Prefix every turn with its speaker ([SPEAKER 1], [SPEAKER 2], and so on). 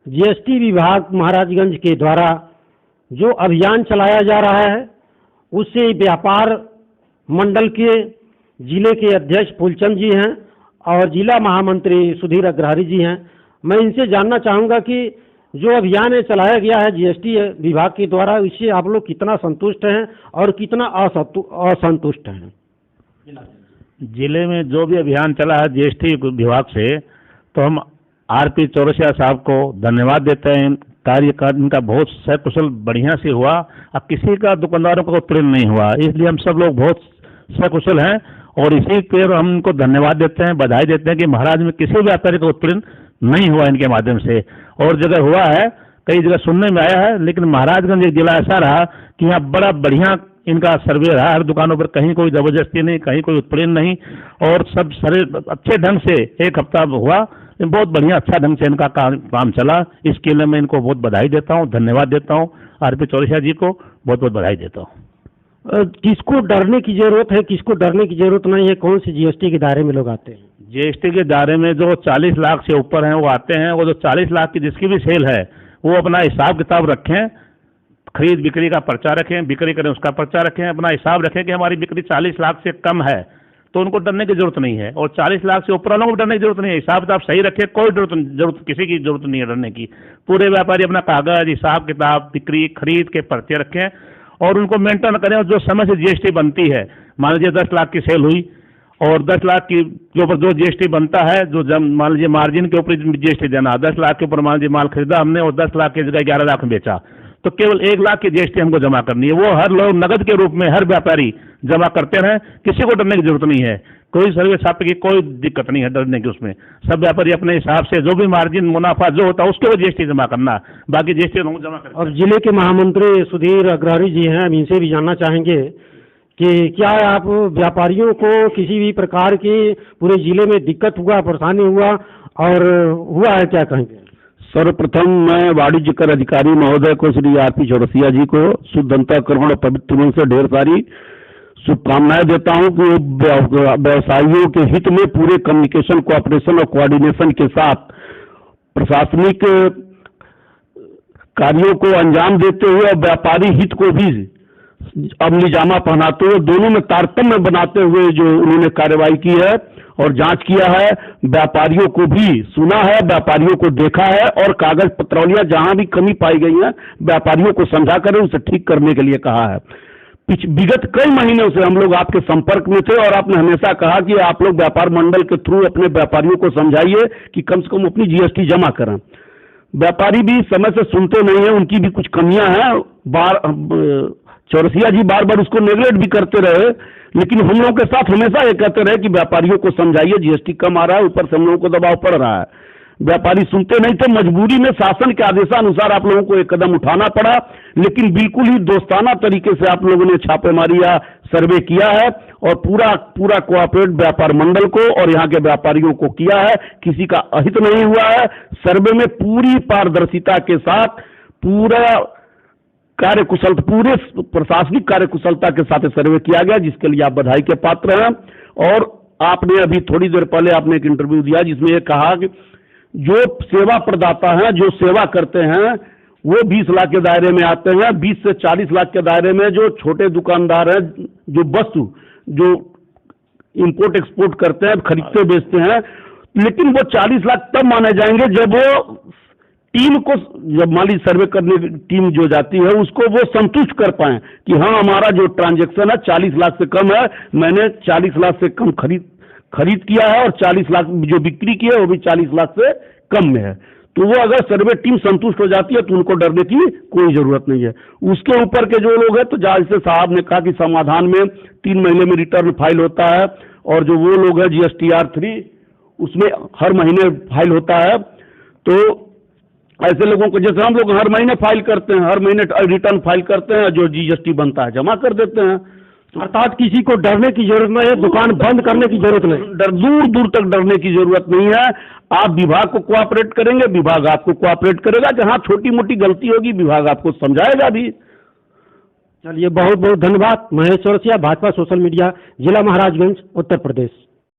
[SPEAKER 1] GST विभाग महाराजगंज के द्वारा जो अभियान चलाया जा रहा है उससे व्यापार मंडल के जिले के अध्यक्ष फूलचंद जी हैं और जिला महामंत्री सुधीर अग्रहरी जी हैं। मैं इनसे जानना चाहूँगा कि जो अभियान चलाया गया है जीएसटी विभाग के द्वारा, इससे आप लोग कितना संतुष्ट हैं और कितना असंतुष्ट हैं।
[SPEAKER 2] जिले में जो भी अभियान चला है जीएसटी विभाग से, तो हम आरपी चौरसिया साहब को धन्यवाद देते हैं। कार्य इनका बहुत सकुशल बढ़िया से हुआ। अब किसी का दुकानदारों का उत्पीड़न नहीं हुआ, इसलिए हम सब लोग बहुत सकुशल हैं और इसी पर हम इनको धन्यवाद देते हैं, बधाई देते हैं कि महाराज में किसी व्यापारी का उत्पीड़न नहीं हुआ इनके माध्यम से। और जगह हुआ है, कई जगह सुनने में आया है, लेकिन महाराजगंज एक जिला ऐसा रहा कि यहाँ बड़ा बढ़िया इनका सर्वे रहा। हर दुकानों पर कहीं कोई जबरदस्ती नहीं, कहीं कोई उत्पीड़न नहीं और सब सारे अच्छे ढंग से एक हफ्ता हुआ, बहुत बढ़िया अच्छा ढंग से इनका काम चला। इसके लिए मैं इनको बहुत बधाई देता हूँ, धन्यवाद देता हूँ। आरपी चौरसिया जी को बहुत बहुत बधाई देता हूँ।
[SPEAKER 1] किसको डरने की जरूरत है, किसको डरने की जरूरत नहीं है? कौन से जीएसटी के दायरे में लोग आते हैं?
[SPEAKER 2] जीएसटी के दायरे में जो 40 लाख से ऊपर हैं वो आते हैं। वो जो 40 लाख की जिसकी भी सेल है वो अपना हिसाब किताब रखें, खरीद बिक्री का पर्चा रखें, बिक्री करें उसका पर्चा रखें, अपना हिसाब रखें कि हमारी बिक्री 40 लाख से कम है तो उनको डरने की जरूरत नहीं है। और 40 लाख से ऊपर वालों को डरने की जरूरत नहीं है। हिसाब किताब सही रखें, कोई जरूरत किसी की जरूरत नहीं है डरने की। पूरे व्यापारी अपना कागज, हिसाब किताब, बिक्री, खरीद के पर्चे रखें और उनको मेंटेन करें। और जो समय से जीएसटी बनती है, मान लीजिए 10 लाख की सेल हुई और 10 लाख की जो जीएसटी बनता है, जो मान लीजिए मार्जिन के ऊपर जीएसटी देना, 10 लाख के ऊपर मान लीजिए माल खरीदा हमने और 10 लाख की जगह 11 लाख में बेचा, तो केवल 1 लाख की जीएसटी हमको जमा करनी है। वो हर लोग नगद के रूप में हर व्यापारी जमा करते रहें, किसी को डरने की जरूरत नहीं है। कोई सर्वे छापे की कोई दिक्कत नहीं है डरने की। उसमें सब व्यापारी अपने हिसाब से जो भी मार्जिन मुनाफा जो होता है उसके वो जीएसटी जमा करना, बाकी जीएसटी जमा करना।
[SPEAKER 1] अब जिले के महामंत्री सुधीर अग्रहरी जी हैं, हम इनसे भी जानना चाहेंगे कि क्या आप व्यापारियों को किसी भी प्रकार की पूरे जिले में दिक्कत हुआ, परेशानी हुआ और हुआ है, क्या कहेंगे?
[SPEAKER 3] सर्वप्रथम मैं वाणिज्य कर अधिकारी महोदय को, श्री आरपी चौरसिया जी को शुद्ध अंतःकरण और पवित्र मन से ढेर सारी शुभकामनाएं देता हूं कि व्यवसायियों के हित में पूरे कम्युनिकेशन, कोऑपरेशन और कोऑर्डिनेशन के साथ प्रशासनिक कार्यों को अंजाम देते हुए और व्यापारी हित को भी अमली जामा पहनाते हुए, दोनों में तारतम्य बनाते हुए जो उन्होंने कार्रवाई की है और जांच किया है, व्यापारियों को भी सुना है, व्यापारियों को देखा है और कागज पत्रौलियां जहां भी कमी पाई गई है व्यापारियों को समझा कर उसे ठीक करने के लिए कहा है। विगत कई महीनों से हम लोग आपके संपर्क में थे और आपने हमेशा कहा कि आप लोग व्यापार मंडल के थ्रू अपने व्यापारियों को समझाइए कि कम से कम अपनी जीएसटी जमा करें। व्यापारी भी समय से सुनते नहीं है, उनकी भी कुछ कमियां हैं। चौरसिया जी बार बार उसको नेगलेक्ट भी करते रहे, लेकिन हम लोगों के साथ हमेशा ये कहते रहे कि व्यापारियों को समझाइए, जीएसटी कम आ रहा है, ऊपर से हम लोगों को दबाव पड़ रहा है। व्यापारी सुनते नहीं थे, मजबूरी में शासन के आदेशानुसार आप लोगों को एक कदम उठाना पड़ा, लेकिन बिल्कुल ही दोस्ताना तरीके से आप लोगों ने छापेमारी या सर्वे किया है और पूरा कोऑपरेट व्यापार मंडल को और यहाँ के व्यापारियों को किया है। किसी का अहित नहीं हुआ है। सर्वे में पूरी पारदर्शिता के साथ पूरे प्रशासनिक कार्यकुशलता के साथ सर्वे किया गया, जिसके लिए आप बधाई के पात्र हैं। और आपने अभी थोड़ी देर पहले आपने एक इंटरव्यू दिया जिसमें ये कहा कि जो सेवा प्रदाता हैं, जो सेवा करते हैं, वो 20 लाख के दायरे में आते हैं। 20 से 40 लाख के दायरे में जो छोटे दुकानदार हैं, जो वस्तु जो इंपोर्ट एक्सपोर्ट करते हैं, खरीदते बेचते हैं, लेकिन वो 40 लाख तब माने जाएंगे जब वो टीम को, जब माली सर्वे करने की टीम जो जाती है उसको वो संतुष्ट कर पाए कि हाँ हमारा जो ट्रांजैक्शन है 40 लाख से कम है, मैंने 40 लाख से कम खरीद किया है और 40 लाख जो बिक्री की है वो भी 40 लाख से कम में है। तो वो अगर सर्वे टीम संतुष्ट हो जाती है तो उनको डरने की कोई जरूरत नहीं है। उसके ऊपर के जो लोग हैं, तो जैसे साहब ने कहा कि समाधान में 3 महीने में रिटर्न फाइल होता है और जो वो लोग हैं GSTR 3 उसमें हर महीने फाइल होता है। तो ऐसे लोगों को, जैसे हम लोग हर महीने फाइल करते हैं, हर महीने रिटर्न फाइल करते हैं, जो GST बनता है जमा कर देते हैं।
[SPEAKER 1] अर्थात किसी को डरने की जरूरत नहीं है, दुकान बंद करने की जरूरत नहीं,
[SPEAKER 3] दूर दूर तक डरने की जरूरत नहीं है। आप विभाग को कोऑपरेट करेंगे, विभाग आपको कोऑपरेट करेगा। जहां छोटी मोटी गलती होगी विभाग आपको समझाएगा भी।
[SPEAKER 1] चलिए, बहुत बहुत धन्यवाद। महेश चौरसिया, भाजपा सोशल मीडिया, जिला महाराजगंज, उत्तर प्रदेश।